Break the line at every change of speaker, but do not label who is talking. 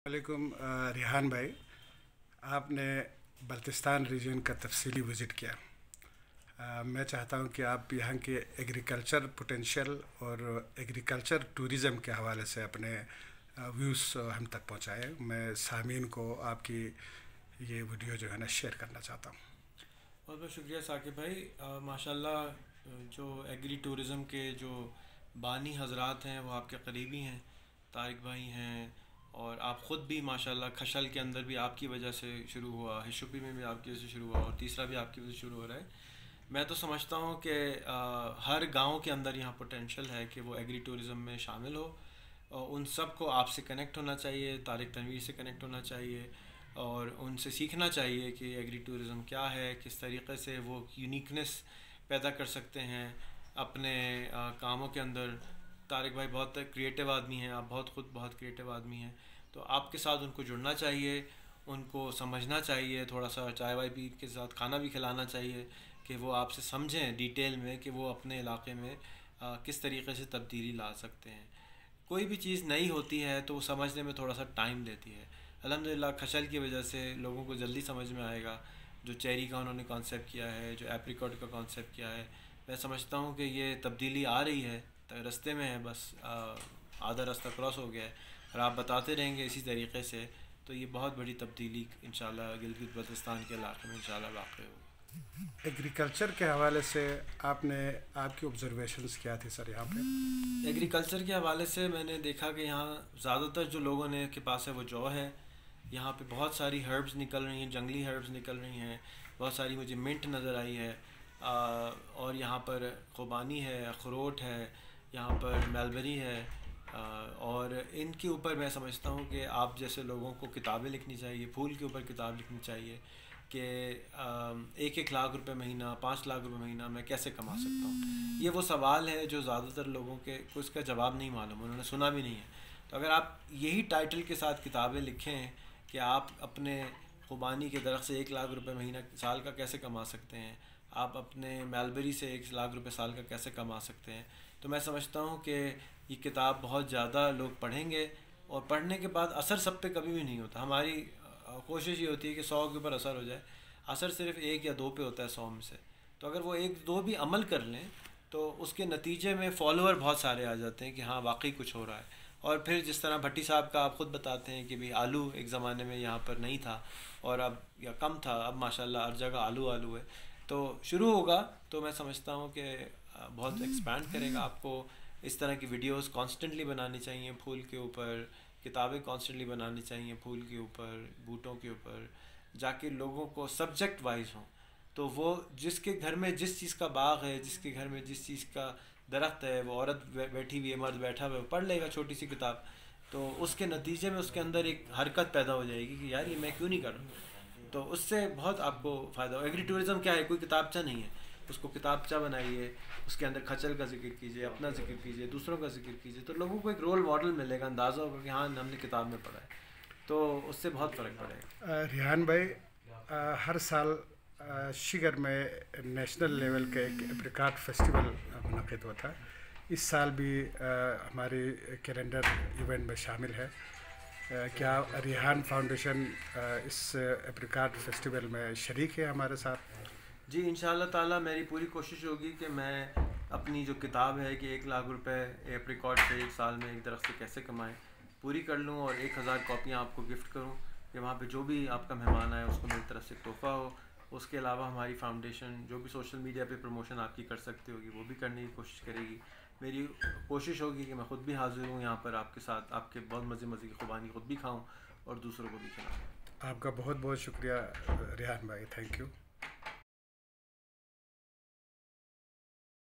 वालेकुम रिहान भाई, आपने बल्तिस्तान रीजन का तफसीली विज़िट किया। मैं चाहता हूं कि आप यहाँ के एग्रीकल्चर पोटेंशियल और एग्रीकल्चर टूरिज़म के हवाले से अपने व्यूज़ हम तक पहुँचाएँ। मैं सामीन को आपकी ये वीडियो जो है ना शेयर करना चाहता हूँ।
बहुत बहुत शुक्रिया साकिब भाई। माशाल्लाह जो एग्री टूरिज़म के जो बानी हजरात हैं वो आपके करीबी हैं, तारिक भाई हैं, और आप ख़ुद भी माशाल्लाह खशल के अंदर भी आपकी वजह से शुरू हुआ, हिशुपी में भी आपकी वजह से शुरू हुआ और तीसरा भी आपकी वजह से शुरू हो रहा है। मैं तो समझता हूँ कि हर गांव के अंदर यहाँ पोटेंशल है कि वो एग्री टूरिज़म में शामिल हो, और उन सब को आपसे कनेक्ट होना चाहिए, तारिक तनवीर से कनेक्ट होना चाहिए और उनसे सीखना चाहिए कि एग्री टूरिज़म क्या है, किस तरीक़े से वो यूनिकनेस पैदा कर सकते हैं अपने कामों के अंदर। तारिक भाई बहुत क्रिएटिव आदमी हैं, आप बहुत क्रिएटिव आदमी हैं, तो आपके साथ उनको जुड़ना चाहिए, उनको समझना चाहिए, थोड़ा सा चाय वाय पी के साथ खाना भी खिलाना चाहिए कि वो आपसे समझें डिटेल में कि वो अपने इलाके में किस तरीके से तब्दीली ला सकते हैं। कोई भी चीज़ नई होती है तो वो समझने में थोड़ा सा टाइम लेती है। अल्हम्दुलिल्लाह खशल की वजह से लोगों को जल्दी समझ में आएगा। जो चेरी का उन्होंने कॉन्सेप्ट किया है, जो एप्रिकॉट का कॉन्सेप्ट किया है, मैं समझता हूँ कि ये तब्दीली आ रही है, तो रास्ते में है, बस आधा रास्ता क्रॉस हो गया है, और आप बताते रहेंगे इसी तरीके से तो ये बहुत बड़ी तब्दीली इंशाल्लाह गिलगित बल्तिस्तान के इलाके में इंशाल्लाह वाक़ई होगी।
एग्रीकल्चर के हवाले से आपकी ऑब्जर्वेशंस क्या थी सर यहाँ पे?
एग्रीकल्चर के हवाले से मैंने देखा कि यहाँ ज़्यादातर जो लोगों ने के पास है वो जौ है। यहाँ पे बहुत सारी हर्ब्स निकल रही हैं, जंगली हर्ब्स निकल रही हैं, बहुत सारी मुझे मिंट नज़र आई है, और यहाँ पर खुबानी है, अखरोट है, यहाँ पर मलबरी है, और इनके ऊपर मैं समझता हूँ कि आप जैसे लोगों को किताबें लिखनी चाहिए, फूल के ऊपर किताब लिखनी चाहिए कि 1-1 लाख रुपए महीना, 5 लाख रुपए महीना मैं कैसे कमा सकता हूँ। ये वो सवाल है जो ज़्यादातर लोगों के को इसका जवाब नहीं मालूम, उन्होंने सुना भी नहीं है। तो अगर आप यही टाइटल के साथ किताबें लिखें कि आप अपने खुबानी के दरख्त से 1 लाख रुपए महीना साल का कैसे कमा सकते हैं, आप अपने मलबरी से 1 लाख रुपए साल का कैसे कमा सकते हैं, तो मैं समझता हूँ कि ये किताब बहुत ज़्यादा लोग पढ़ेंगे, और पढ़ने के बाद असर सब पे कभी भी नहीं होता। हमारी कोशिश ये होती है कि 100 के ऊपर असर हो जाए, असर सिर्फ 1 या 2 पे होता है 100 में से। तो अगर वो 1-2 भी अमल कर लें तो उसके नतीजे में फॉलोअर बहुत सारे आ जाते हैं कि हाँ वाकई कुछ हो रहा है। और फिर जिस तरह भट्टी साहब का आप ख़ुद बताते हैं कि भाई आलू एक ज़माने में यहाँ पर नहीं था और अब या कम था, अब माशाल्लाह हर जगह आलू आलू है, तो शुरू होगा तो मैं समझता हूँ कि बहुत एक्सपैंड करेगा। आपको इस तरह की वीडियोस कॉन्स्टेंटली बनानी चाहिए, फूल के ऊपर किताबें कॉन्स्टेंटली बनानी चाहिए, फूल के ऊपर, बूटों के ऊपर, जाके लोगों को सब्जेक्ट वाइज हों। तो वो जिसके घर में जिस चीज़ का बाग है, जिसके घर में जिस चीज़ का दरख्त है, वो औरत बैठी हुई है, मर्द बैठा हुआ है, पढ़ लेगा छोटी सी किताब, तो उसके नतीजे में उसके अंदर एक हरकत पैदा हो जाएगी कि यार ये मैं क्यों नहीं कर रहा। तो उससे बहुत आपको फ़ायदा हो। एग्री टूरिज़म क्या है, कोई किताबचा नहीं है, उसको किताबचा बनाइए, उसके अंदर खचल का जिक्र कीजिए, अपना जिक्र कीजिए, दूसरों का जिक्र कीजिए, तो लोगों को एक रोल मॉडल मिलेगा, अंदाज़ा होगा कि हाँ हमने किताब में पढ़ा है, तो उससे बहुत फ़र्क पड़ेगा।
रिहान भाई, हर साल शिगर में नेशनल लेवल का एक एप्रिकॉट फेस्टिवल मुनक़िद होता है। इस साल भी हमारे कैलेंडर इवेंट में शामिल है। क्या रिहान फाउंडेशन इस एप्रिकॉट फेस्टिवल में शरीक है हमारे साथ?
जी इंशाअल्लाह ताला मेरी पूरी कोशिश होगी कि मैं अपनी जो किताब है कि 1 लाख रुपए एप्रिकॉट से 1 साल में एक दरख्त से कैसे कमाएं, पूरी कर लूँ और 1000 कॉपियाँ आपको गिफ्ट करूँ कि वहाँ पे जो भी आपका मेहमान आए उसको मेरी तरफ से तोहफ़ा हो। उसके अलावा हमारी फाउंडेशन जो भी सोशल मीडिया पे प्रमोशन आपकी कर सकती होगी वो भी करने की कोशिश करेगी। मेरी कोशिश होगी कि मैं ख़ुद भी हाज़िर हूँ यहाँ पर आपके साथ, आपके बहुत मज़े की ख़ुबानी ख़ुद भी खाऊँ और दूसरों को भी खिलाऊँ।
आपका बहुत बहुत शुक्रिया रिहान भाई, थैंक यू।